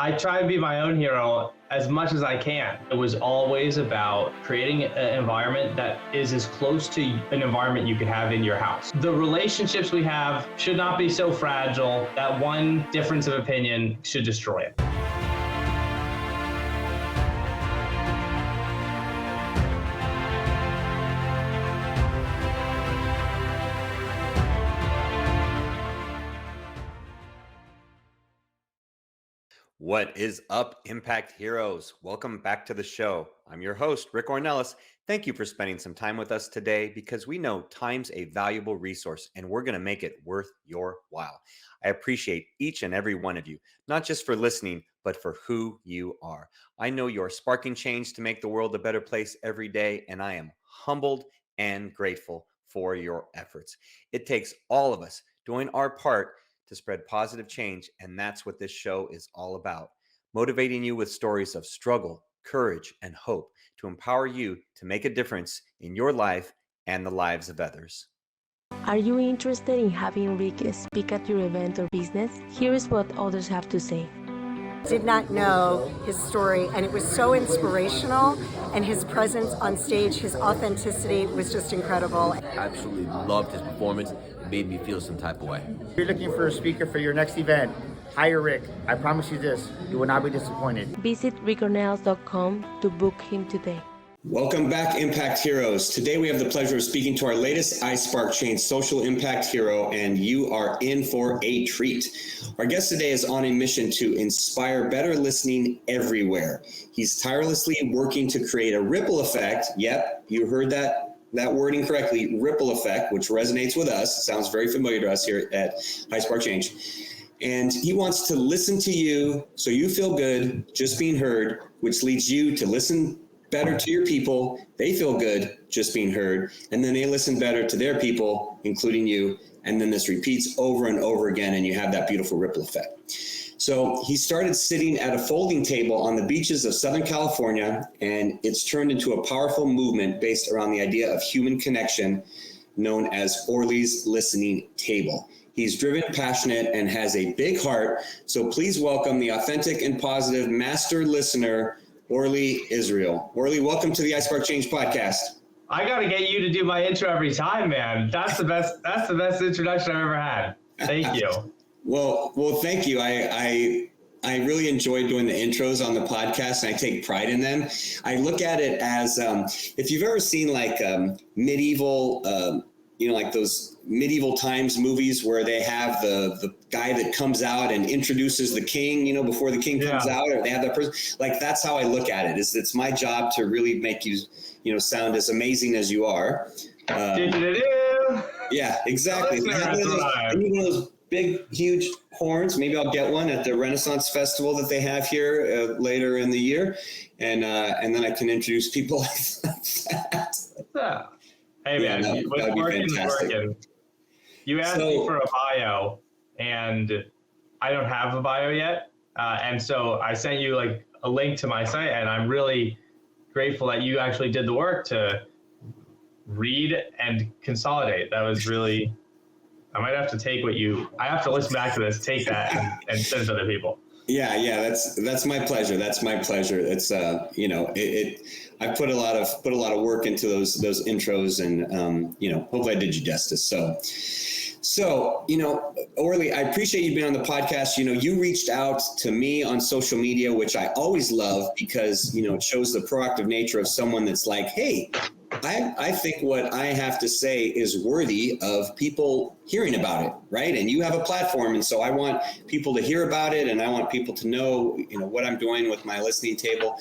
I try to be my own hero as much as I can. It was always about creating an environment that is as close to an environment you could have in your house. The relationships we have should not be so fragile that one difference of opinion should destroy it. What is up, Impact Heroes? Welcome back to the show. I'm your host, Rick Ornelas. Thank you for spending some time with us today because we know time's a valuable resource and we're going to make it worth your while. I appreciate each and every one of you, not just for listening, but for who you are. I know you're sparking change to make the world a better place every day, and I am humbled and grateful for your efforts. It takes all of us doing our part to spread positive change, and that's what this show is all about. Motivating you with stories of struggle, courage, and hope to empower you to make a difference in your life and the lives of others. Are you interested in having Rick speak at your event or business? Here is what others have to say. Did not know his story, and it was so inspirational, and his presence on stage, his authenticity was just incredible. Absolutely loved his performance. It made me feel some type of way. If you're looking for a speaker for your next event, hire Rick. I promise you this, you will not be disappointed. Visit rickornelas.com to book him today. Welcome back, Impact Heroes. Today we have the pleasure of speaking to our latest iSpark Change social impact hero, and you are in for a treat. Our guest today is on a mission to inspire better listening everywhere. He's tirelessly working to create a ripple effect. Yep, you heard that wording correctly, ripple effect, which resonates with us. It sounds very familiar to us here at iSpark Change. And he wants to listen to you so you feel good, just being heard, which leads you to listen better to your people. They feel good just being heard, and then they listen better to their people, including you, and then this repeats over and over again, and you have that beautiful ripple effect. So he started sitting at a folding table on the beaches of Southern California, and it's turned into a powerful movement based around the idea of human connection known as Orly's Listening Table. He's driven, passionate, and has a big heart, so please welcome the authentic and positive master listener, Orly Israel. Orly, welcome to the iSpark Change podcast. I got to get you to do my intro every time, man. That's the best introduction I've ever had. Thank you. Well, thank you. I really enjoy doing the intros on the podcast, and I take pride in them. I look at it as if you've ever seen like medieval, like those medieval times movies where they have the guy that comes out and introduces the king, before the king comes out, or they have that person. Like, that's how I look at it. It's my job to really make you, sound as amazing as you are. Yeah, exactly. I need one of those big, huge horns. Maybe I'll get one at the Renaissance Festival that they have here later in the year, and then I can introduce people like that. Yeah. Hey, man, that'd be fantastic. Working. You asked me for a bio, and I don't have a bio yet. And so I sent you like a link to my site, and I'm really grateful that you actually did the work to read and consolidate. That was really, I might have to take I have to listen back to this, take that and send it to other people. Yeah. That's my pleasure. That's my pleasure. It's, I put a lot of work into those intros, and, hopefully I did you justice. So, Orly, I appreciate you being on the podcast. You reached out to me on social media, which I always love because, it shows the proactive nature of someone that's like, hey, I think what I have to say is worthy of people hearing about it, right? And you have a platform, and so I want people to hear about it, and I want people to know, what I'm doing with my listening table.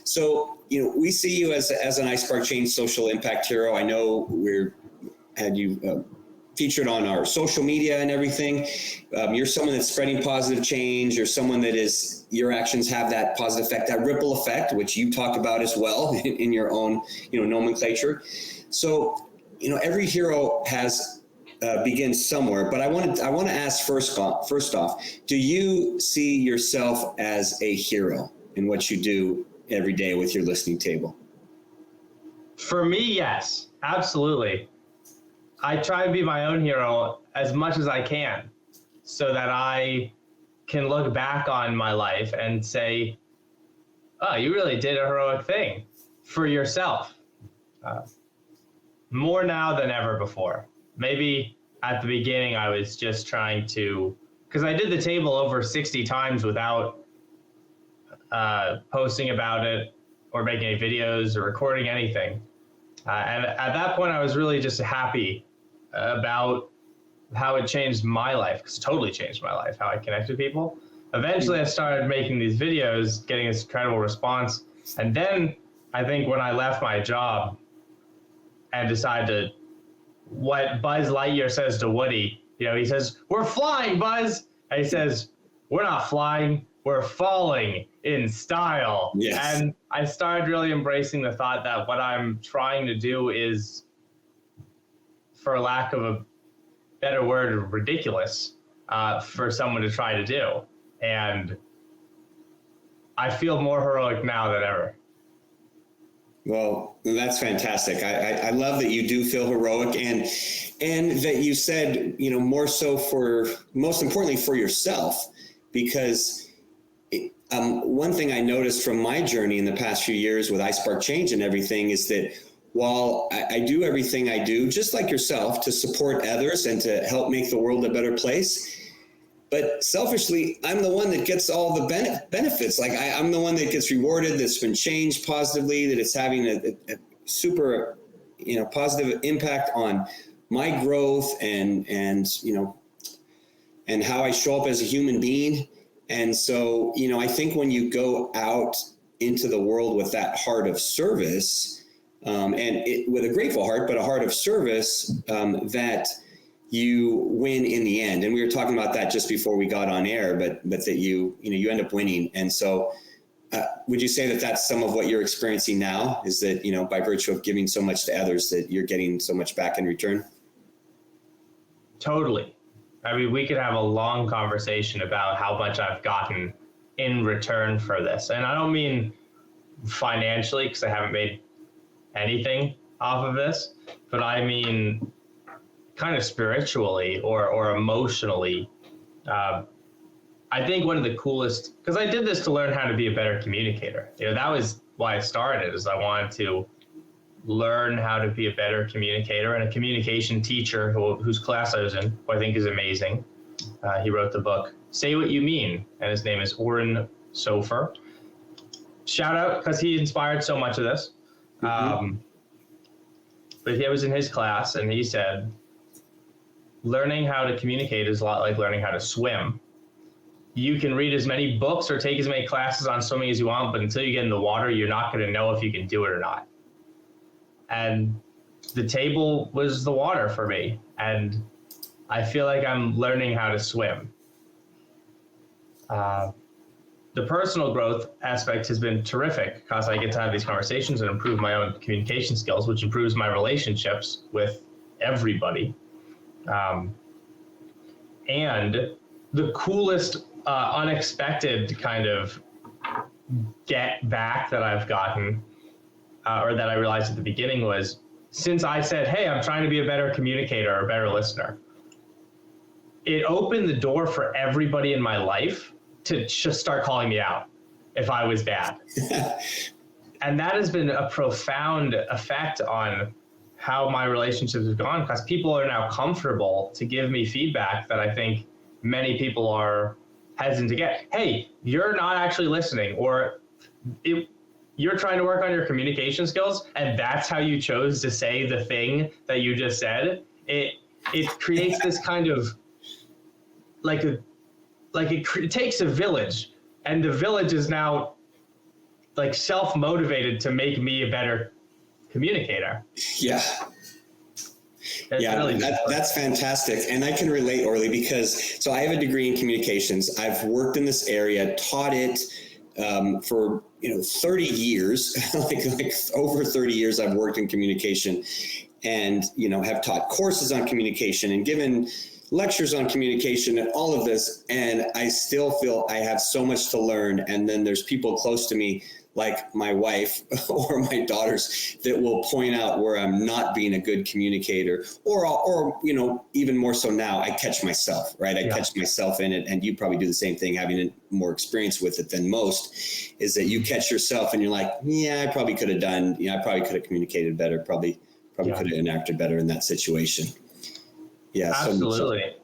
So, we see you as an iSpark Change social impact hero. I know had you featured on our social media and everything. You're someone that's spreading positive change. You're someone that your actions have that positive effect, that ripple effect, which you talk about as well in your own, nomenclature. So, every hero begins somewhere, but I want to ask first off, do you see yourself as a hero in what you do every day with your listening table? For me, yes, absolutely. I try to be my own hero as much as I can so that I can look back on my life and say, oh, you really did a heroic thing for yourself. More now than ever before. Maybe at the beginning I was just trying to, because I did the table over 60 times without posting about it or making any videos or recording anything. And at that point I was really just happy about how it changed my life, because it totally changed my life, how I connected people. Eventually I started making these videos, getting this incredible response. And then I think when I left my job and decided to, what Buzz Lightyear says to Woody, he says, "We're flying, Buzz." And he says, "We're not flying, we're falling in style." Yes. And I started really embracing the thought that what I'm trying to do is, for lack of a better word, ridiculous for someone to try to do. And I feel more heroic now than ever. Well, that's fantastic. I love that you do feel heroic, and that you said, more so most importantly for yourself, because one thing I noticed from my journey in the past few years with iSpark Change and everything is that while I do everything I do, just like yourself, to support others and to help make the world a better place, but selfishly, I'm the one that gets all the benefits. Like I'm the one that gets rewarded, that's been changed positively, that it's having a super, positive impact on my growth and how I show up as a human being. And so, I think when you go out into the world with that heart of service, with a grateful heart, but a heart of service, that you win in the end. And we were talking about that just before we got on air, but that you end up winning. And so would you say that that's some of what you're experiencing now, is that, by virtue of giving so much to others, that you're getting so much back in return? Totally. I mean, we could have a long conversation about how much I've gotten in return for this. And I don't mean financially, because I haven't made anything off of this, but I mean kind of spiritually or emotionally. I think one of the coolest, because I did this to learn how to be a better communicator. That was why I started, is I wanted to learn how to be a better communicator, and a communication teacher whose class I was in, who I think is amazing. He wrote the book, Say What You Mean, and his name is Orly Israel. Shout out, because he inspired so much of this. Mm-hmm. But he was in his class, and he said, learning how to communicate is a lot like learning how to swim. You can read as many books or take as many classes on swimming as you want, but until you get in the water, you're not going to know if you can do it or not. And the table was the water for me. And I feel like I'm learning how to swim. The personal growth aspect has been terrific, because I get to have these conversations and improve my own communication skills, which improves my relationships with everybody. And the coolest, unexpected kind of get back that I've gotten, or that I realized at the beginning, was since I said, hey, I'm trying to be a better communicator or a better listener, it opened the door for everybody in my life to just start calling me out if I was bad. And that has been a profound effect on how my relationships have gone, because people are now comfortable to give me feedback that I think many people are hesitant to get. Hey, you're not actually listening, or you're trying to work on your communication skills, and that's how you chose to say the thing that you just said. It creates this kind of it takes a village, and the village is now like self-motivated to make me a better communicator. Yeah. That's fantastic. And I can relate, Orly, because so I have a degree in communications. I've worked in this area, taught it for 30 years, like over 30 years I've worked in communication, and have taught courses on communication and given lectures on communication and all of this, and I still feel I have so much to learn. And then there's people close to me, like my wife or my daughters, that will point out where I'm not being a good communicator, or you know, even more so now, I catch myself, right? I catch myself in it, and you probably do the same thing, having more experience with it than most, is that you catch yourself and you're like, yeah, I probably could have done, I probably could have communicated better, probably could have enacted better in that situation. Yeah, absolutely.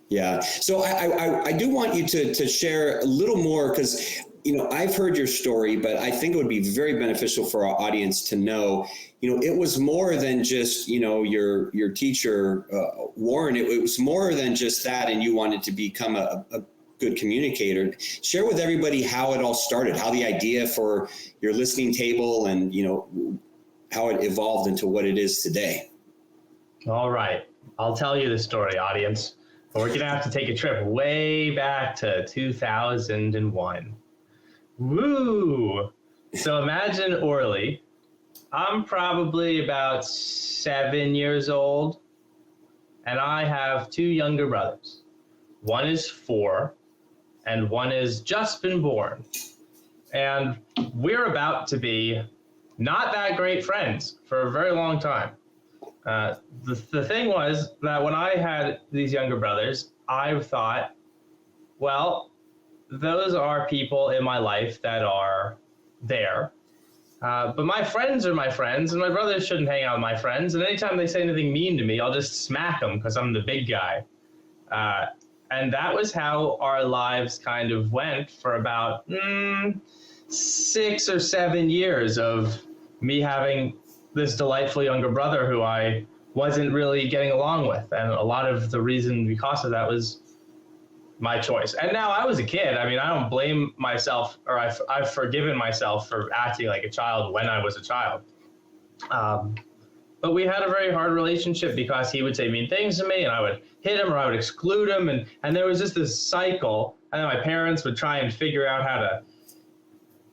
Yeah. So I do want you to share a little more, because, you know, I've heard your story, but I think it would be very beneficial for our audience to know, you know, it was more than just, you know, your teacher, Warren, it was more than just that, and you wanted to become a good communicator. Share with everybody how it all started, how the idea for your listening table, and, you know, how it evolved into what it is today. All right. I'll tell you the story, audience. But we're going to have to take a trip way back to 2001. Woo! So imagine Orly. I'm probably about 7 years old, and I have two younger brothers. One is 4, and one has just been born. And we're about to be not that great friends for a very long time. The thing was that when I had these younger brothers, I thought, well, those are people in my life that are there. But my friends are my friends, and my brothers shouldn't hang out with my friends. And anytime they say anything mean to me, I'll just smack them because I'm the big guy. And that was how our lives kind of went for about 6 or 7 years of me having this delightful younger brother who I wasn't really getting along with. And a lot of the reason because of that was my choice. And now I was a kid. I mean, I don't blame myself, or I've forgiven myself for acting like a child when I was a child. But we had a very hard relationship because he would say mean things to me, and I would hit him or I would exclude him. And there was just this cycle. And then my parents would try and figure out how to,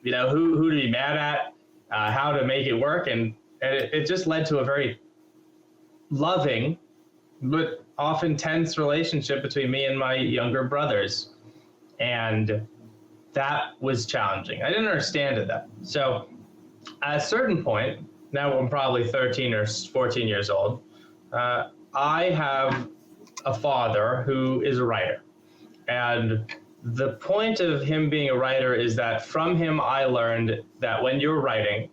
you know, who to be mad at, how to make it work. And it just led to a very loving, but often tense relationship between me and my younger brothers. And that was challenging. I didn't understand it then. So at a certain point, now I'm probably 13 or 14 years old, I have a father who is a writer. And the point of him being a writer is that from him, I learned that when you're writing,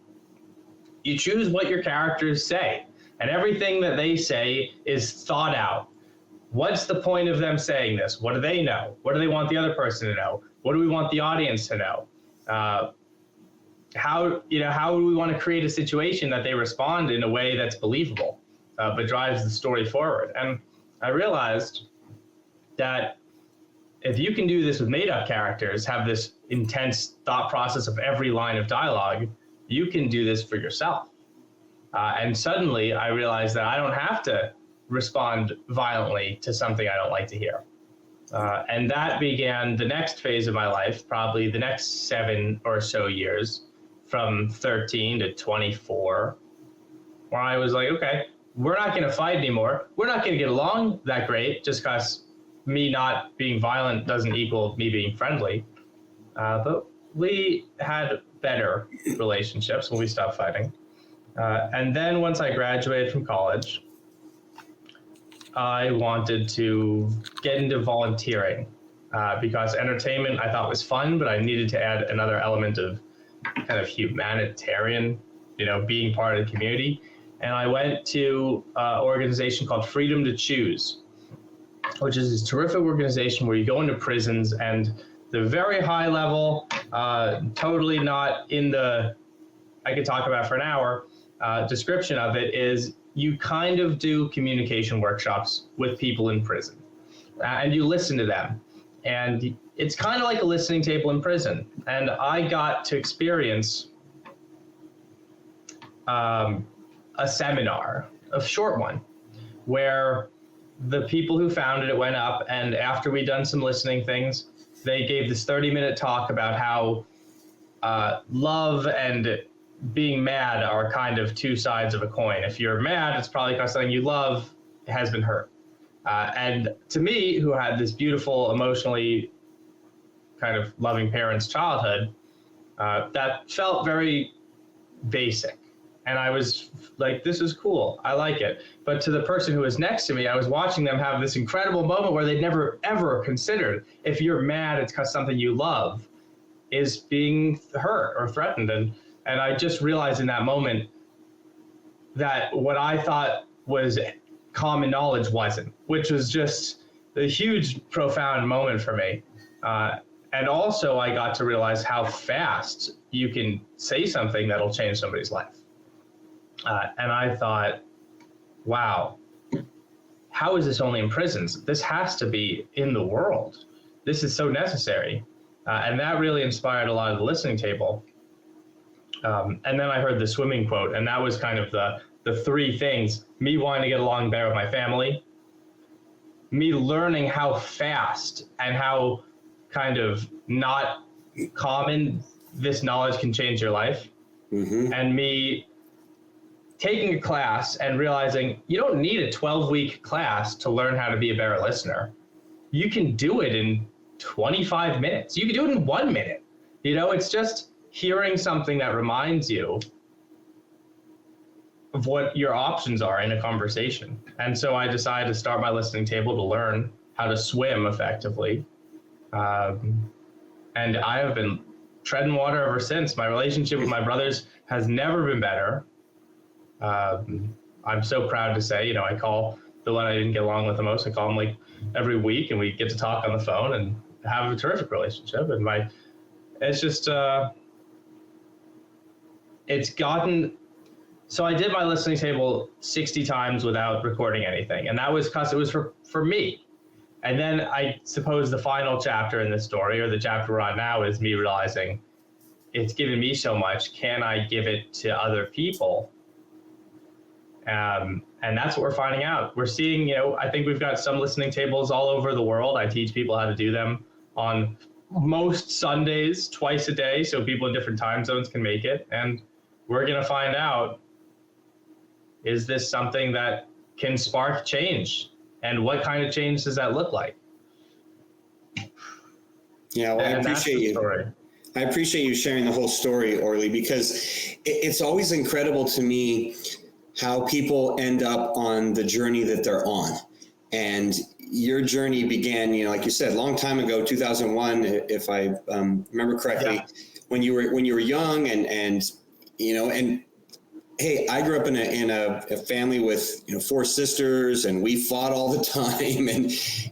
you choose what your characters say, and everything that they say is thought out. What's the point of them saying this? What do they know? What do they want the other person to know? What do we want the audience to know? How do we want to create a situation that they respond in a way that's believable, but drives the story forward? And I realized that if you can do this with made-up characters, have this intense thought process of every line of dialogue, you can do this for yourself. And suddenly I realized that I don't have to respond violently to something I don't like to hear. And that began the next phase of my life, probably the next 7 or so years, from 13 to 24, where I was like, okay, we're not going to fight anymore. We're not going to get along that great just because me not being violent doesn't equal me being friendly. But we had better relationships when we stopped fighting. And then once I graduated from college, I wanted to get into volunteering because entertainment I thought was fun, but I needed to add another element of kind of humanitarian, being part of the community. And I went to an organization called Freedom to Choose, which is this terrific organization where you go into prisons, and the very high level, totally not in the, I could talk about for an hour, description of it is you kind of do communication workshops with people in prison, and you listen to them. And it's kind of like a listening table in prison. And I got to experience a seminar, a short one, where the people who founded it went up, and after we'd done some listening things, they gave this 30-minute talk about how love and being mad are kind of two sides of a coin. If you're mad, it's probably because something you love has been hurt. And to me, who had this beautiful, emotionally kind of loving parents' childhood, that felt very basic. And I was like, this is cool. I like it. But to the person who was next to me, I was watching them have this incredible moment where they'd never, ever considered if you're mad, it's because something you love is being hurt or threatened. And I just realized in that moment that what I thought was common knowledge wasn't, which was just a huge, profound moment for me. And also I got to realize how fast you can say something that'll change somebody's life. And I thought, wow, how is this only in prisons? This has to be in the world. This is so necessary. And that really inspired a lot of the listening table. And then I heard the swimming quote, and that was kind of the three things: me wanting to get along better with my family, me learning how fast and how kind of not common this knowledge can change your life, and me taking a class and realizing you don't need a 12-week class to learn how to be a better listener. You can do it in 25 minutes. You can do it in 1 minute. You know, it's just hearing something that reminds you of what your options are in a conversation. And so I decided to start my listening table to learn how to swim effectively. And I have been treading water ever since. My relationship with my brothers has never been better. I'm so proud to say, you know, I call the one I didn't get along with the most, I call him like every week, and we get to talk on the phone and have a terrific relationship. And it's just, it's gotten, so I did my listening table 60 times without recording anything. And that was because it was for me. And then I suppose the final chapter in this story, or the chapter we're on now, is me realizing it's given me so much. Can I give it to other people? And that's what we're finding out. We're seeing, you know, I think we've got some listening tables all over the world. I teach people how to do them on most Sundays, twice a day, so people in different time zones can make it. And we're going to find out, is this something that can spark change? And what kind of change does that look like? Yeah, well, I appreciate you. I appreciate you sharing the whole story, Orly, because it's always incredible to me how people end up on the journey that they're on. And your journey began, you know, like you said, a long time ago, 2001, if I remember correctly, when you were young, and you know, and hey, I grew up in a family with, you know, 4 sisters, and we fought all the time.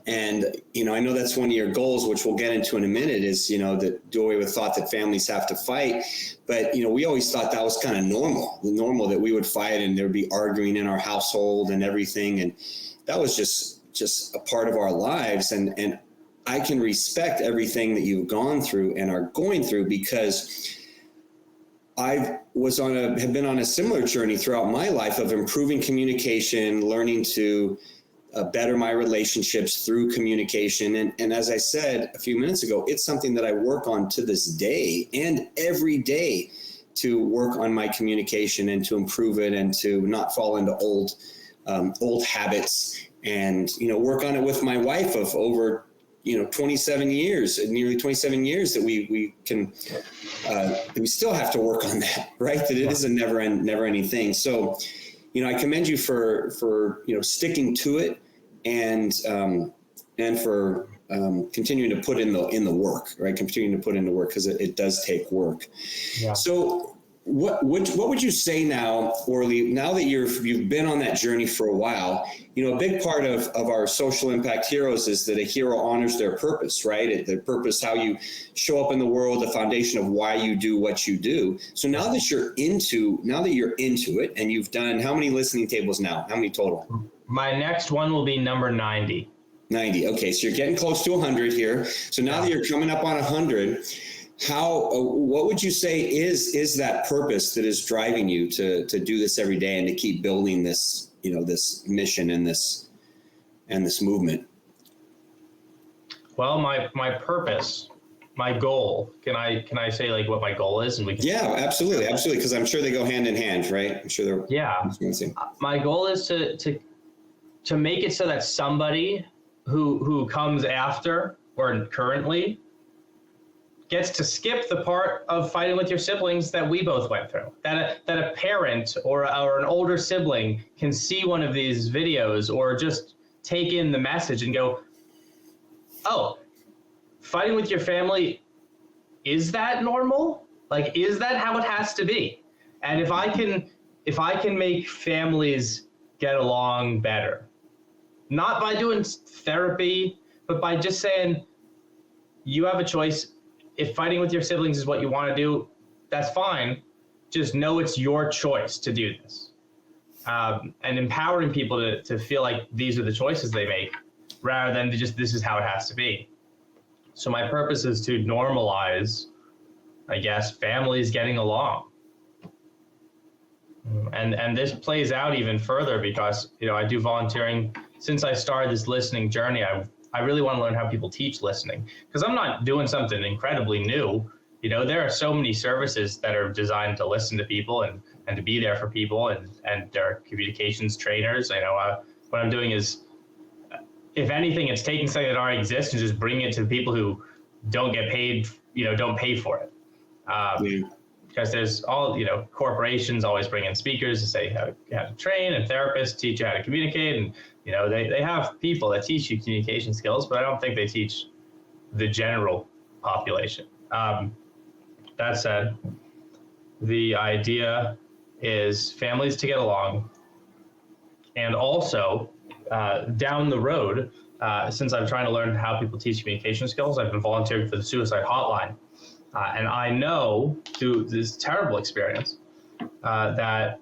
And, you know, I know that's one of your goals, which we'll get into in a minute, is, you know, that do away with thought that families have to fight. But, you know, we always thought that was kind of normal that we would fight and there would be arguing in our household and everything. And that was just a part of our lives. And I can respect everything that you've gone through and are going through, because I have been on a similar journey throughout my life of improving communication, learning to better my relationships through communication. And as I said a few minutes ago, it's something that I work on to this day and every day, to work on my communication and to improve it and to not fall into old habits, and, you know, work on it with my wife of over, you know, 27 years, nearly 27 years, that we can, we still have to work on that, right? That it is a never ending thing. So, you know, I commend you for, you know, sticking to it, and for continuing to put in the work, right? Continuing to put in the work, because it does take work. Yeah. So what would you say now, Orly, now that you've been on that journey for a while? You know, a big part of our social impact heroes is that a hero honors their purpose, right? Their purpose, how you show up in the world, the foundation of why you do what you do. So now that you're into it, and you've done how many listening tables now? How many total? My next one will be number 90. 90. Okay. So you're getting close to 100 here. So now that you're coming up on 100, what would you say is that purpose that is driving you to do this every day and to keep building this, you know, this mission and this movement? Well, my purpose, my goal, can I say like what my goal is? And we can. Yeah, absolutely. Because I'm sure they go hand in hand, right? I'm sure they're. Yeah. My goal is to make it so that somebody who comes after or currently gets to skip the part of fighting with your siblings that we both went through. That a parent or an older sibling can see one of these videos or just take in the message and go, oh, fighting with your family, is that normal? Like, is that how it has to be? And if I can make families get along better, not by doing therapy, but by just saying, you have a choice. If fighting with your siblings is what you want to do, that's fine. Just know it's your choice to do this. And empowering people to feel like these are the choices they make, rather than just, this is how it has to be. So my purpose is to normalize, I guess, families getting along. And this plays out even further because, I do volunteering. Since I started this listening journey, I really want to learn how people teach listening, because I'm not doing something incredibly new. There are so many services that are designed to listen to people and to be there for people, and there are communications trainers. What I'm doing is, if anything, it's taking something that already exists and just bringing it to people who don't get paid, don't pay for it. Because there's all, corporations always bring in speakers to say how to train, and therapists teach you how to communicate. And, they have people that teach you communication skills, but I don't think they teach the general population. That said, the idea is families to get along. And also, down the road, since I'm trying to learn how people teach communication skills, I've been volunteering for the suicide hotline. And I know through this terrible experience that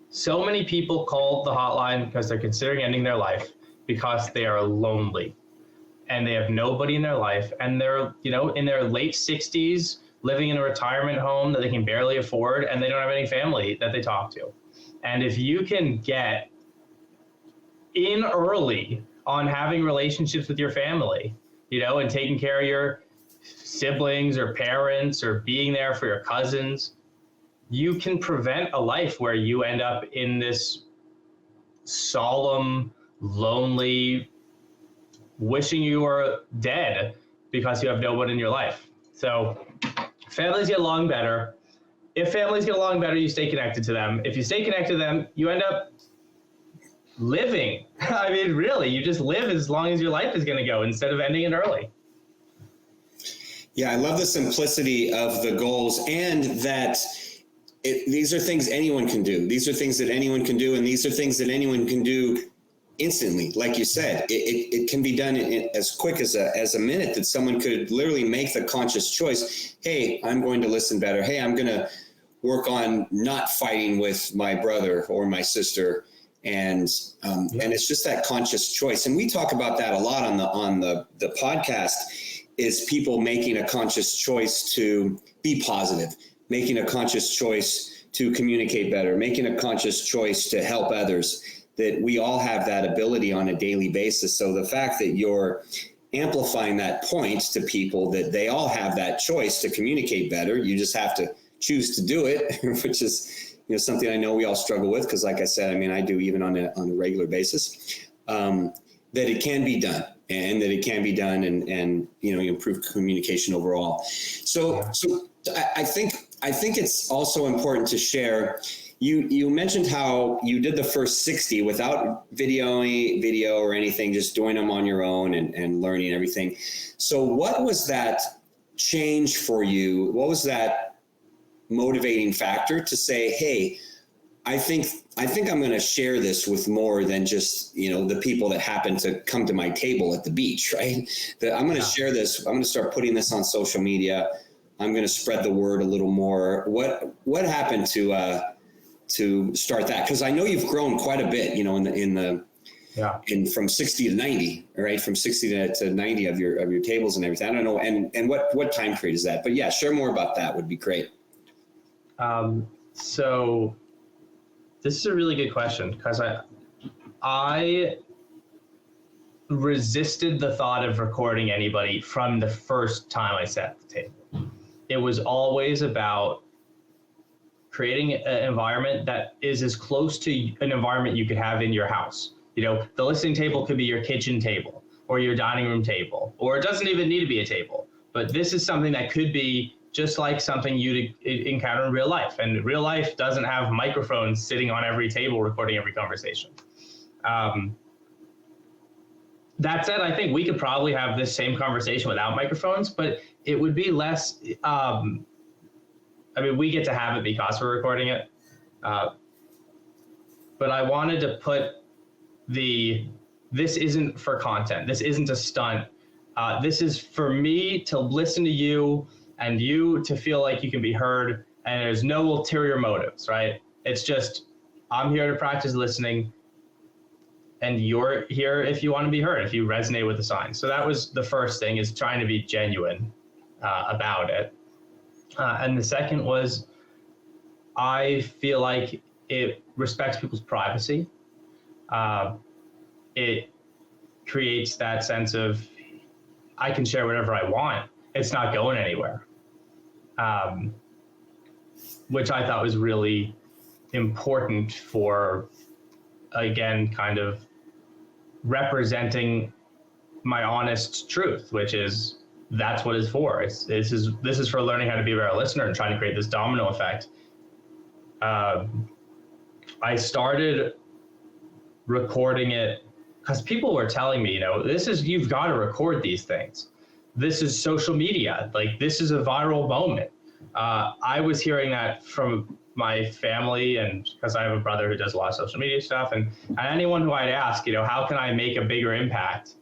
so many people call the hotline because they're considering ending their life because they are lonely and they have nobody in their life, and they're, in their late 60s, living in a retirement home that they can barely afford, and they don't have any family that they talk to. And if you can get in early on having relationships with your family, and taking care of your siblings or parents or being there for your cousins, you can prevent a life where you end up in this solemn, lonely, wishing you were dead because you have no one in your life. So families get along better. If families get along better, you stay connected to them. If you stay connected to them, you end up living. I mean, really, you just live as long as your life is going to go instead of ending it early. Yeah, I love the simplicity of the goals, and that these are things anyone can do. These are things that anyone can do, and these are things that anyone can do instantly. Like you said, it can be done in as quick as a minute, that someone could literally make the conscious choice. Hey, I'm going to listen better. Hey, I'm going to work on not fighting with my brother or my sister. And it's just that conscious choice. And we talk about that a lot on the podcast, is people making a conscious choice to be positive, making a conscious choice to communicate better, making a conscious choice to help others, that we all have that ability on a daily basis. So the fact that you're amplifying that point to people, that they all have that choice to communicate better, you just have to choose to do it, which is something I know we all struggle with, because like I said, I mean, I do even on a regular basis, that it can be done. And that it can be done, and improve communication overall. So I think it's also important to share. You mentioned how you did the first 60 without video or anything, just doing them on your own and learning everything. So what was that change for you? What was that motivating factor to say, hey, I think I'm going to share this with more than just, the people that happen to come to my table at the beach, right? That I'm going to share this. I'm going to start putting this on social media. I'm going to spread the word a little more. What happened to start that? Because I know you've grown quite a bit, in from 60 to 90, right? From 60 to 90 of your tables and everything. I don't know. And what time period is that? But yeah, share more about that would be great. So this is a really good question, because I resisted the thought of recording anybody from the first time I sat at the table. It was always about creating an environment that is as close to an environment you could have in your house. The listening table could be your kitchen table or your dining room table, or it doesn't even need to be a table. But this is something that could be just like something you'd encounter in real life. And real life doesn't have microphones sitting on every table recording every conversation. That said, I think we could probably have this same conversation without microphones, but it would be less, we get to have it because we're recording it. But I wanted to put this isn't for content. This isn't a stunt. This is for me to listen to you and you to feel like you can be heard, and there's no ulterior motives, right? It's just, I'm here to practice listening, and you're here if you want to be heard, if you resonate with the sign. So that was the first thing, is trying to be genuine about it. And the second was, I feel like it respects people's privacy. It creates that sense of, I can share whatever I want. It's not going anywhere. Which I thought was really important for, again, kind of representing my honest truth, which is, that's what it's for. This is for learning how to be a better listener and trying to create this domino effect. I started recording it because people were telling me, you've got to record these things. This is social media. Like, this is a viral moment. I was hearing that from my family, and because I have a brother who does a lot of social media stuff, and anyone who I'd ask, how can I make a bigger impact,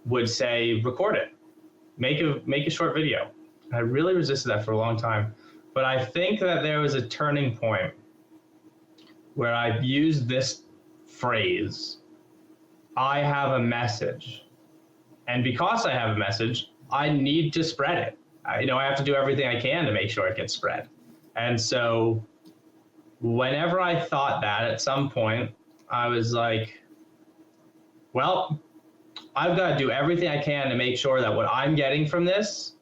would say, record it, make a short video. I really resisted that for a long time, but I think that there was a turning point where I used this phrase, I have a message. And because I have a message, I need to spread it. I have to do everything I can to make sure it gets spread. And so whenever I thought that, at some point, I was like, well, I've got to do everything I can to make sure that what I'm getting from this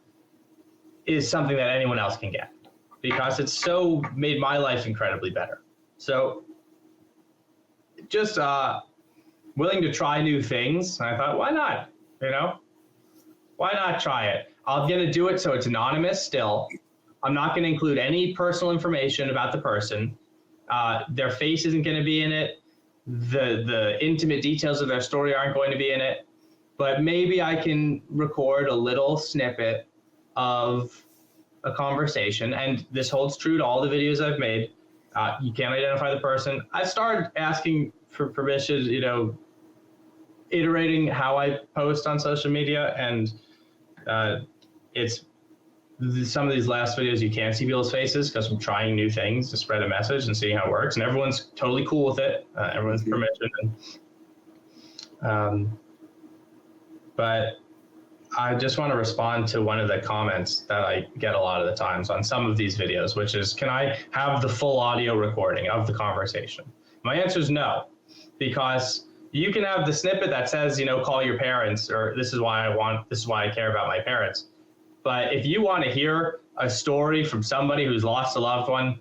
is something that anyone else can get, because it's so made my life incredibly better. So just willing to try new things. And I thought, why not? Why not try it? I'm going to do it so it's anonymous still. I'm not going to include any personal information about the person. Their face isn't going to be in it. The intimate details of their story aren't going to be in it. But maybe I can record a little snippet of a conversation. And this holds true to all the videos I've made. You can't identify the person. I started asking for permission, iterating how I post on social media, and it's some of these last videos you can't see people's faces because I'm trying new things to spread a message and seeing how it works, and everyone's totally cool with it. Everyone's permission. But I just want to respond to one of the comments that I get a lot of the times on some of these videos, which is, can I have the full audio recording of the conversation? My answer is no, because you can have the snippet that says, call your parents, or this is why I care about my parents. But if you want to hear a story from somebody who's lost a loved one,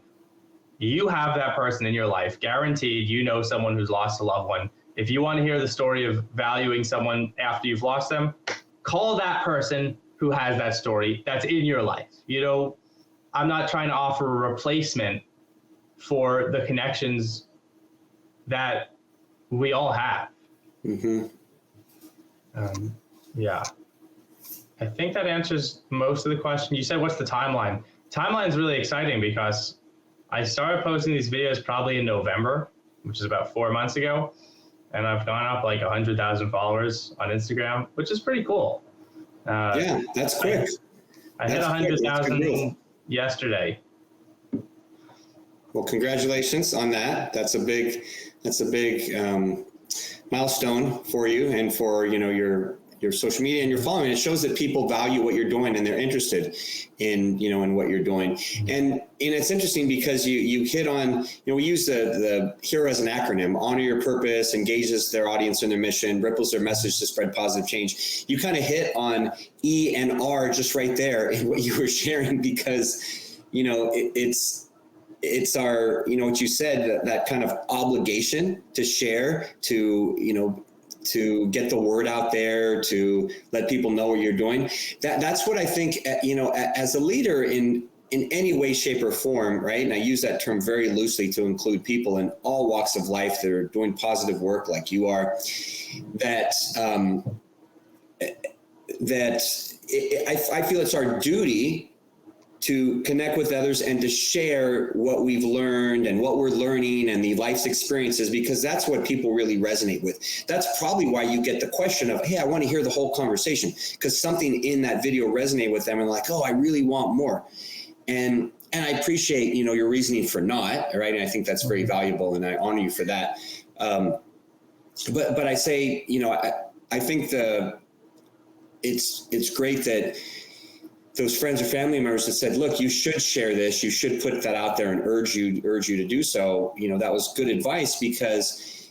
you have that person in your life. Guaranteed, someone who's lost a loved one. If you want to hear the story of valuing someone after you've lost them, call that person who has that story that's in your life. I'm not trying to offer a replacement for the connections that we all have. Mm-hmm. Yeah. I think that answers most of the question. You said, what's the timeline? Timeline is really exciting because I started posting these videos probably in November, which is about 4 months ago. And I've gone up like 100,000 followers on Instagram, which is pretty cool. Yeah, that's quick. I hit 100,000 yesterday. Well, congratulations on that. That's a big milestone for you and for your social media and your following. It shows that people value what you're doing and they're interested in in what you're doing. And it's interesting because you hit on, we use the HERO as an acronym: honor your purpose, engages their audience in their mission, ripples their message to spread positive change. You kind of hit on E and R just right there in what you were sharing, because it's it's our, what you said, that kind of obligation to share, to get the word out there, to let people know what you're doing. That's what I think, as a leader in any way, shape, or form, right? And I use that term very loosely to include people in all walks of life that are doing positive work like you are, I feel it's our duty to connect with others and to share what we've learned and what we're learning and the life's experiences, because that's what people really resonate with. That's probably why you get the question of, hey, I want to hear the whole conversation, because something in that video resonated with them and like, oh, I really want more. And I appreciate, your reasoning for not, right? And I think that's very valuable, and I honor you for that. But I say, I think it's great that those friends or family members that said, look, you should share this, you should put that out there and urge you to do so. That was good advice, because,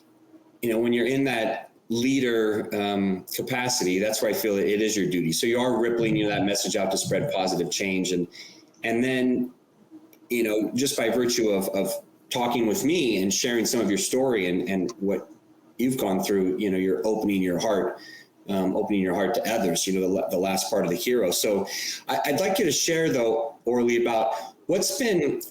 when you're in that leader capacity, that's where I feel it is your duty. So you are rippling, that message out to spread positive change. And then, just by virtue of talking with me and sharing some of your story and what you've gone through, you're opening your heart to others, the last part of the hero. So I'd like you to share, though, Orly, about what's been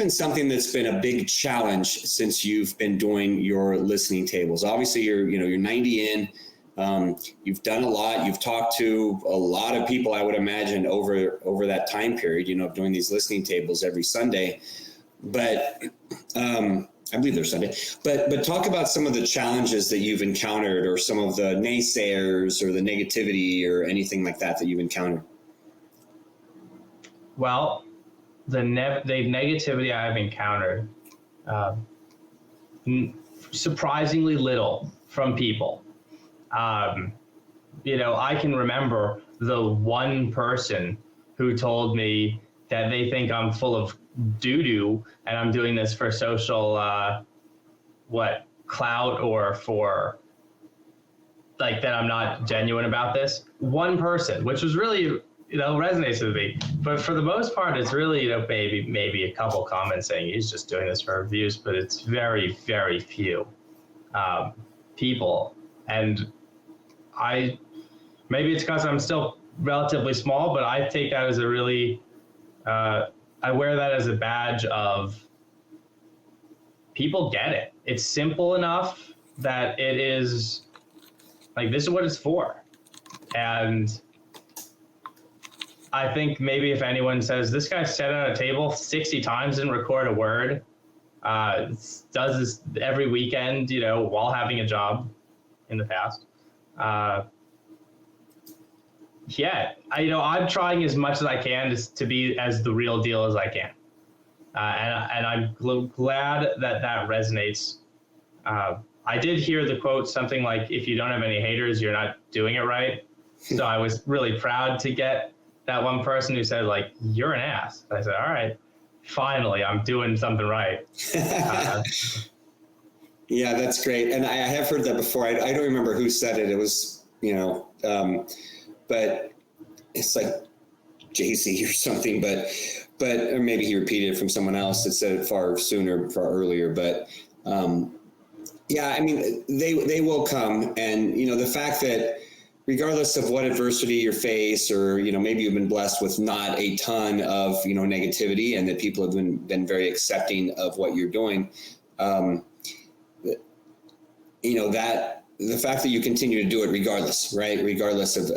something that's been a big challenge since you've been doing your listening tables. Obviously, you're 90 in. You've done a lot. You've talked to a lot of people, I would imagine, over that time period, doing these listening tables every Sunday. But I believe they're Sunday. But talk about some of the challenges that you've encountered, or some of the naysayers or the negativity or anything like that you've encountered. Well, the negativity I've encountered, surprisingly little from people. I can remember the one person who told me that they think I'm full of doo-doo and I'm doing this for social clout, or for like that I'm not genuine about this. One person, which was really resonates with me, but for the most part it's really maybe a couple comments saying he's just doing this for reviews, but it's very, very few people. And maybe it's because I'm still relatively small, but I take that as a really I wear that as a badge of people get it. It's simple enough that it is like, this is what it's for. And I think maybe if anyone says, this guy sat at a table 60 times and record a word, does this every weekend, while having a job in the past. I'm trying as much as I can to be as the real deal as I can. And I'm glad that resonates. I did hear the quote, something like, if you don't have any haters, you're not doing it right. So I was really proud to get that one person who said, like, you're an ass. I said, all right, finally, I'm doing something right. Yeah, that's great. And I have heard that before. I don't remember who said it. It was, but it's like Jay-Z or something, but or maybe he repeated it from someone else that said it far earlier. But they will come. And, the fact that regardless of what adversity you face, or, maybe you've been blessed with not a ton of, negativity, and that people have been very accepting of what you're doing, that the fact that you continue to do it regardless, right? Regardless of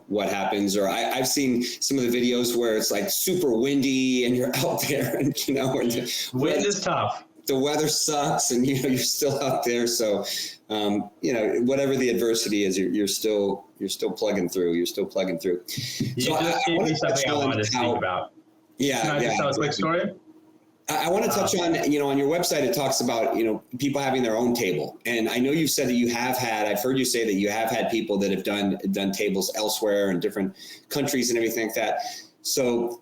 what happens. Or I've seen some of the videos where it's like super windy and you're out there and, wind is tough. The weather sucks and, you're still out there. So, whatever the adversity is, you're still plugging through. You just gave me something I wanted to speak about. Yeah. Can I just tell a quick story? I want to touch on, on your website, it talks about, people having their own table. And I know you've said that I've heard you say that you have had people that have done tables elsewhere in different countries and everything like that. So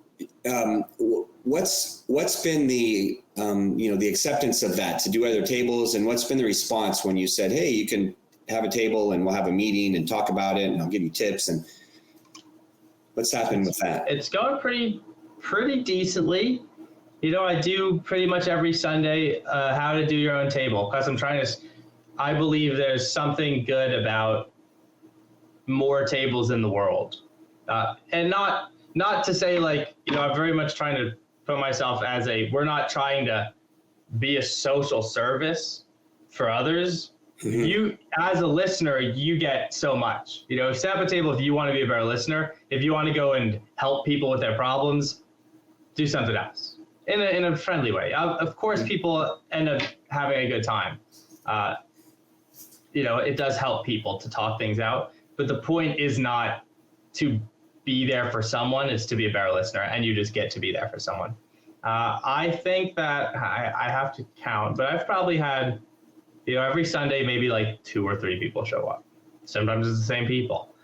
what's been the, the acceptance of that to do other tables, and what's been the response when you said, hey, you can have a table and we'll have a meeting and talk about it and I'll give you tips, and what's happened with that? It's going pretty decently. I do pretty much every Sunday how to do your own table, because I believe there's something good about more tables in the world. And not to say like, I'm very much trying to put myself as we're not trying to be a social service for others. Mm-hmm. You, as a listener, you get so much. Set up a table if you want to be a better listener. If you want to go and help people with their problems, do something else in a friendly way. Of course, people end up having a good time. It does help people to talk things out. But the point is not to be there for someone, it's to be a better listener, and you just get to be there for someone. I think that I have to count, but I've probably had, every Sunday, maybe like 2 or 3 people show up. Sometimes it's the same people.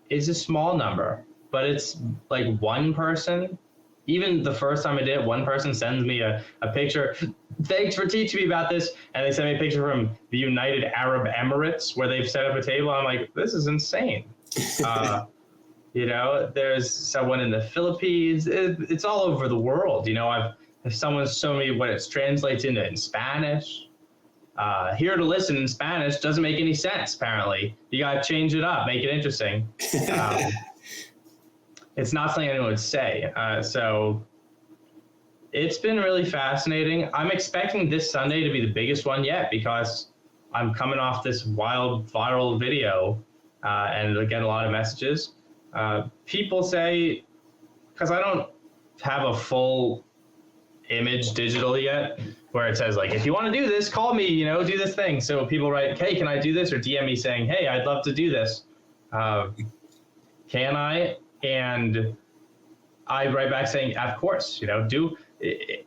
It's a small number, but it's like one person. Even the first time I did it, one person sends me a picture. Thanks for teaching me about this. And they sent me a picture from the United Arab Emirates where they've set up a table. I'm like, this is insane. There's someone in the Philippines. It's all over the world. If someone's shown me what it translates into in Spanish. Here to listen in Spanish doesn't make any sense, apparently. You got to change it up, make it interesting. It's not something anyone would say. So it's been really fascinating. I'm expecting this Sunday to be the biggest one yet because I'm coming off this wild viral video and I get a lot of messages. People say, because I don't have a full image digital yet, where it says like, if you want to do this, call me, do this thing. So people write, hey, can I do this? Or DM me saying, hey, I'd love to do this. Can I? And I write back saying, of course,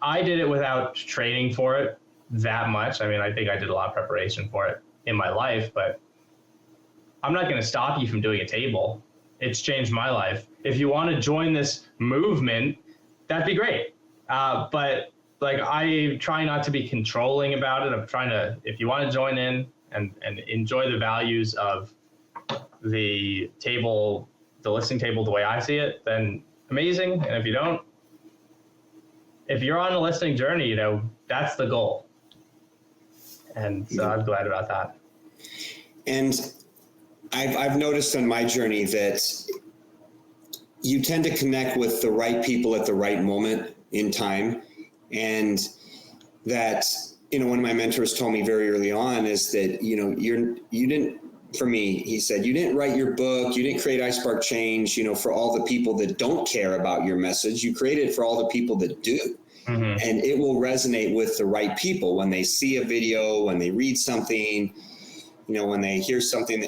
I did it without training for it that much. I mean, I think I did a lot of preparation for it in my life, but I'm not going to stop you from doing a table. It's changed my life. If you want to join this movement, that'd be great. But like, I try not to be controlling about it. I'm trying to, if you want to join in and enjoy the values of the table, the listening table, the way I see it, then amazing. And if you don't, if you're on a listening journey, that's the goal. And so I'm glad about that. And I've noticed on my journey that you tend to connect with the right people at the right moment in time. And that, one of my mentors told me very early on is that, you didn't, for me, he said, you didn't write your book, you didn't create iSpark Change, for all the people that don't care about your message. You created it for all the people that do. Mm-hmm. And it will resonate with the right people when they see a video, when they read something, when they hear something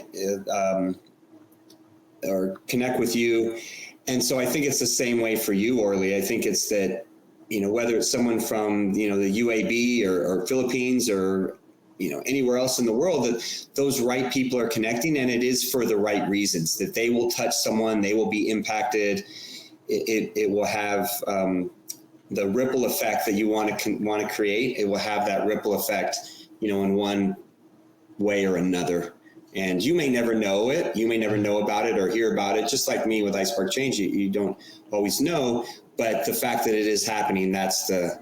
or connect with you. And so I think it's the same way for you, Orly. I think it's that, whether it's someone from, the UAB or Philippines or, anywhere else in the world, that those right people are connecting, and it is for the right reasons, that they will touch someone, they will be impacted. It will have the ripple effect that you want to create. It will have that ripple effect, in one way or another. And you may never know it. You may never know about it or hear about it. Just like me with iSpark Change, you don't always know, but the fact that it is happening, that's the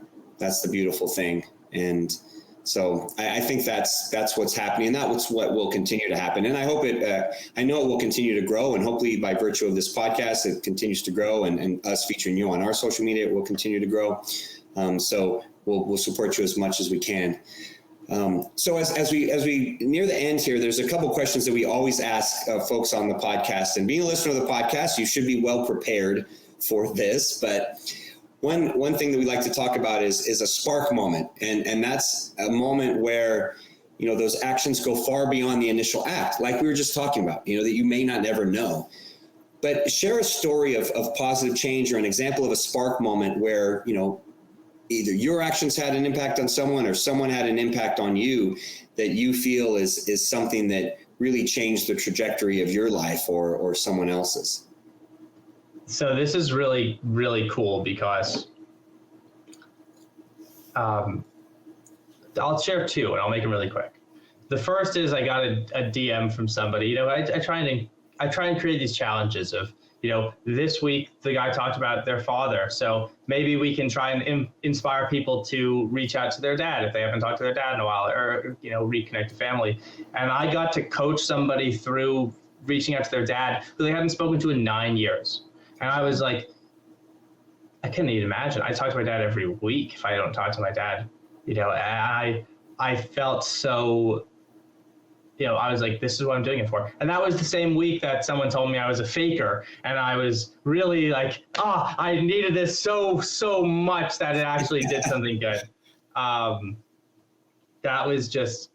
beautiful thing. And so I think that's what's happening, and that's what will continue to happen. And I hope I know it will continue to grow, and hopefully by virtue of this podcast, it continues to grow, and us featuring you on our social media, it will continue to grow. So we'll support you as much as we can. So as we near the end here, there's a couple questions that we always ask folks on the podcast, and being a listener of the podcast, you should be well prepared for this, but one thing that we like to talk about is a spark moment. And that's a moment where, those actions go far beyond the initial act, like we were just talking about, that you may not ever know. But share a story of positive change, or an example of a spark moment where, either your actions had an impact on someone or someone had an impact on you that you feel is something that really changed the trajectory of your life or someone else's. So this is really, really cool because I'll share 2 and I'll make them really quick. The first is I got a DM from somebody. I try and create these challenges of, this week the guy talked about their father. So maybe we can try and inspire people to reach out to their dad if they haven't talked to their dad in a while, or, reconnect to family. And I got to coach somebody through reaching out to their dad who they hadn't spoken to in 9 years. And I was like, I couldn't even imagine. I talk to my dad every week. If I don't talk to my dad, I felt so, I was like, this is what I'm doing it for. And that was the same week that someone told me I was a faker. And I was really like, I needed this so much that it actually did something good. That was just,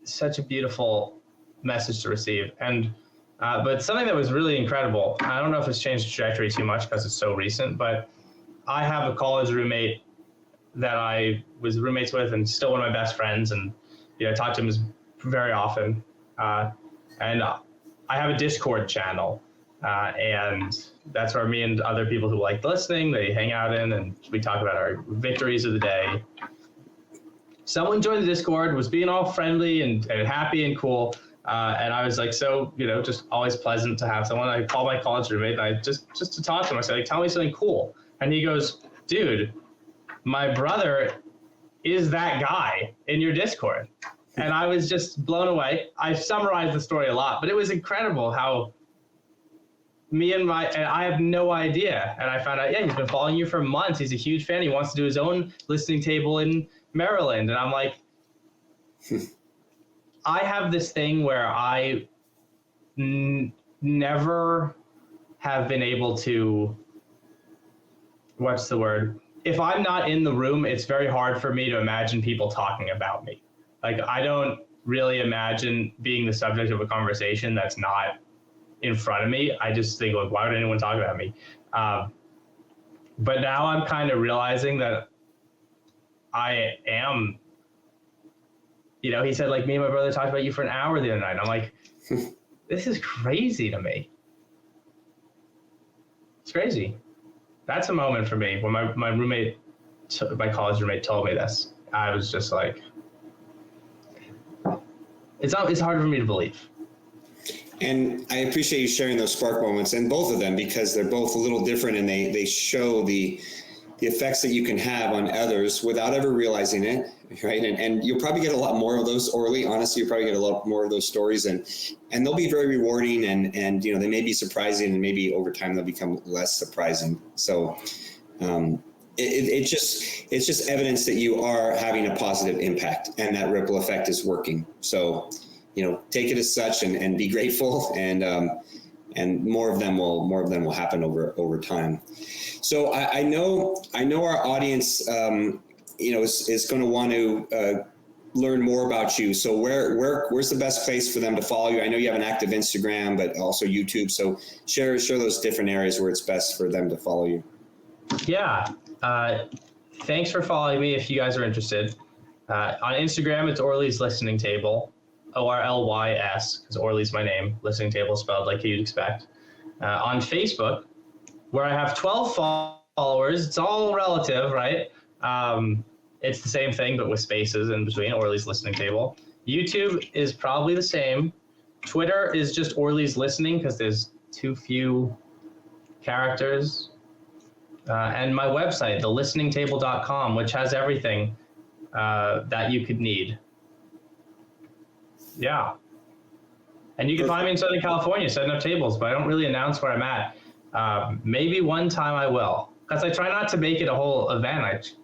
such a beautiful message to receive. And, but something that was really incredible, I don't know if it's changed the trajectory too much because it's so recent, but I have a college roommate that I was roommates with and still one of my best friends. And, I talk to him very often. And I have a Discord channel. And that's where me and other people who like listening, they hang out in, and we talk about our victories of the day. Someone joined the Discord, was being all friendly and happy and cool. And I was like, just always pleasant to have someone. I called my college roommate, and I just to talk to him, I said, tell me something cool. And he goes, dude, my brother is that guy in your Discord. And I was just blown away. I summarized the story a lot, but it was incredible how and I have no idea. And I found out, he's been following you for months. He's a huge fan. He wants to do his own listening table in Maryland. And I'm like, I have this thing where I never have been able to, what's the word? If I'm not in the room, it's very hard for me to imagine people talking about me. Like, I don't really imagine being the subject of a conversation that's not in front of me. I just think, like, why would anyone talk about me? But now I'm kind of realizing that I am, he said, like, me and my brother talked about you for an hour the other night. I'm like, this is crazy to me. It's crazy. That's a moment for me. When my college roommate told me this, I was just like, it's hard for me to believe. And I appreciate you sharing those spark moments, and both of them, because they're both a little different, and they show the effects that you can have on others without ever realizing it, right? And you'll probably get a lot more of those, Orly. Honestly, you'll probably get a lot more of those stories, and they'll be very rewarding, and they may be surprising, and maybe over time they'll become less surprising. So it's just evidence that you are having a positive impact, and that ripple effect is working. So take it as such, and be grateful, and more of them will happen over time. So I know our audience is going to want to learn more about you. So where's the best place for them to follow you? I know you have an active Instagram, but also YouTube. So share those different areas where it's best for them to follow you. Yeah. Thanks for following me if you guys are interested. On Instagram, it's Orly's Listening Table, ORLYS, because Orly's my name. Listening Table spelled like you'd expect. On Facebook, where I have 12 followers, it's all relative, right? It's the same thing, but with spaces in between, Orly's Listening Table. YouTube is probably the same. Twitter is just Orly's Listening, because there's too few characters. And my website, thelisteningtable.com, which has everything that you could need. Yeah. And you can find me in Southern California setting up tables, but I don't really announce where I'm at. Maybe one time I will, because I try not to make it a whole event.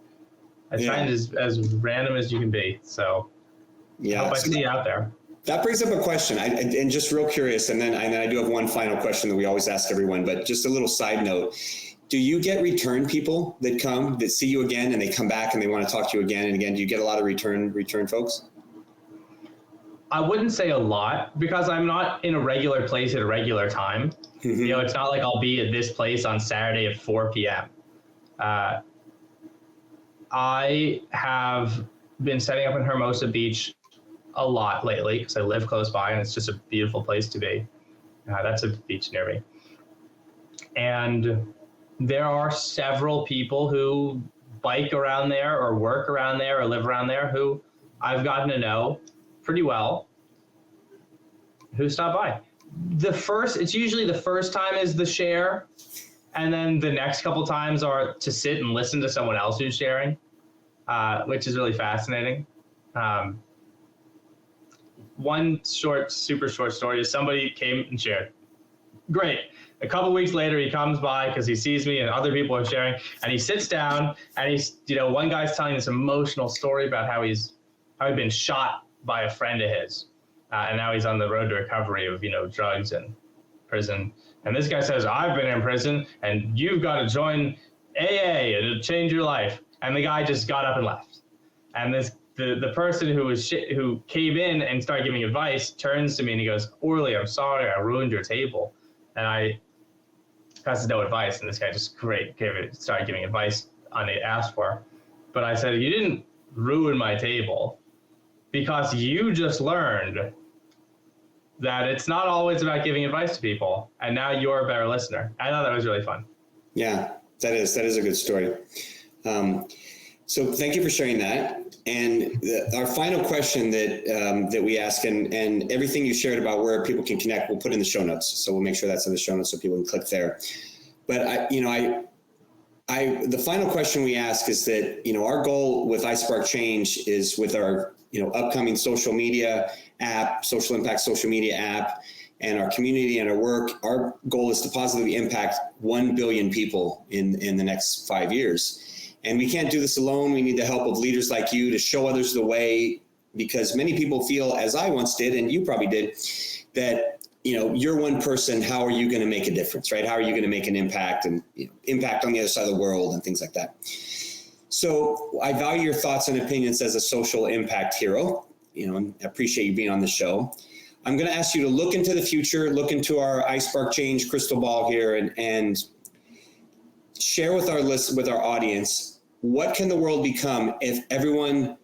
I try and as random as you can be. So I hope I see you out there. That brings up a question, and just real curious, and then I do have one final question that we always ask everyone, but just a little side note. Do you get return people that come, that see you again, and they come back and they want to talk to you again and again? Do you get a lot of return folks? I wouldn't say a lot, because I'm not in a regular place at a regular time. Mm-hmm. It's not like I'll be at this place on Saturday at 4 p.m. I have been setting up in Hermosa Beach a lot lately because I live close by and it's just a beautiful place to be. That's a beach near me. And there are several people who bike around there or work around there or live around there who I've gotten to know pretty well, who stop by. It's usually the first time is the share, and then the next couple times are to sit and listen to someone else who's sharing, which is really fascinating. One super short story is somebody came and shared. Great. A couple weeks later, he comes by because he sees me and other people are sharing, and he sits down and he's, one guy's telling this emotional story about how he'd been shot by a friend of his, and now he's on the road to recovery of, drugs and prison. And this guy says, I've been in prison and you've got to join AA and it'll change your life. And the guy just got up and left. And the person who came in and started giving advice turns to me and he goes, Orly, I'm sorry, I ruined your table. And I has no advice. And this guy just started giving advice on it asked for. But I said, you didn't ruin my table because you just learned that it's not always about giving advice to people. And now you're a better listener. I thought that was really fun. Yeah, that is a good story. So thank you for sharing that. And our final question that we ask, and everything you shared about where people can connect, we'll put in the show notes. So we'll make sure that's in the show notes so people can click there. But the final question we ask is that, our goal with iSpark Change is with our, upcoming social media app, social impact social media app, and our community and our work, our goal is to positively impact 1 billion people in the next 5 years. And we can't do this alone. We need the help of leaders like you to show others the way, because many people feel, as I once did, and you probably did, that, you're one person, how are you going to make a difference, right? How are you going to make an impact and impact on the other side of the world and things like that? So I value your thoughts and opinions as a social impact hero, and I appreciate you being on the show. I'm going to ask you to look into the future, look into our iSpark Change crystal ball here, and share with our audience, what can the world become if everyone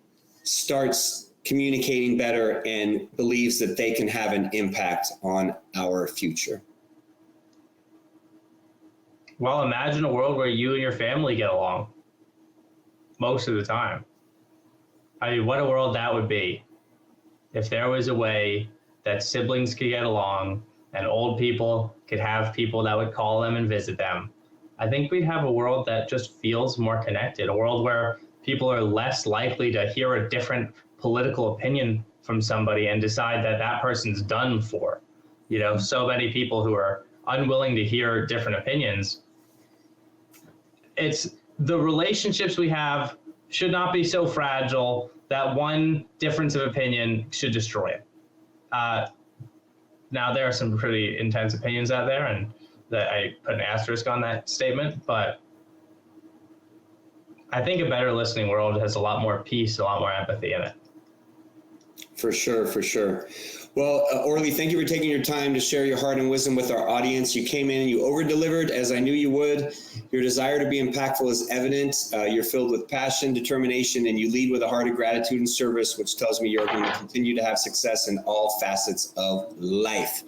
starts communicating better and believes that they can have an impact on our future? Well, imagine a world where you and your family get along most of the time. I mean, what a world that would be if there was a way that siblings could get along and old people could have people that would call them and visit them. I think we'd have a world that just feels more connected, a world where people are less likely to hear a different political opinion from somebody and decide that person's done for. So many people who are unwilling to hear different opinions. It's the relationships we have should not be so fragile that one difference of opinion should destroy it. Now, there are some pretty intense opinions out there, and that I put an asterisk on that statement, but I think a better listening world has a lot more peace, a lot more empathy in it. For sure. Well, Orly, thank you for taking your time to share your heart and wisdom with our audience. You came in and you over-delivered, as I knew you would. Your desire to be impactful is evident. You're filled with passion, determination, and you lead with a heart of gratitude and service, which tells me you're going to continue to have success in all facets of life.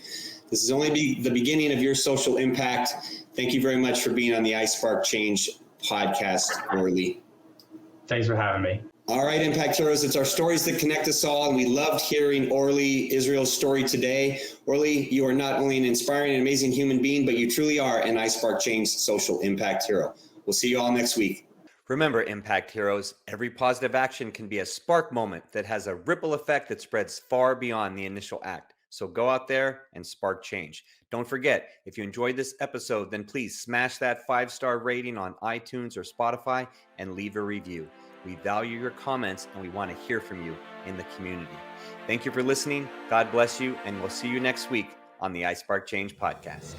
This is only the beginning of your social impact. Thank you very much for being on the iSpark Change podcast, Orly. Thanks for having me. All right, Impact Heroes, it's our stories that connect us all, and we loved hearing Orly Israel's story today. Orly, you are not only an inspiring and amazing human being, but you truly are an iSpark Change social impact hero. We'll see you all next week. Remember, Impact Heroes, every positive action can be a spark moment that has a ripple effect that spreads far beyond the initial act. So go out there and spark change. Don't forget, if you enjoyed this episode, then please smash that 5-star rating on iTunes or Spotify and leave a review. We value your comments and we want to hear from you in the community. Thank you for listening. God bless you, and we'll see you next week on the iSpark Change podcast.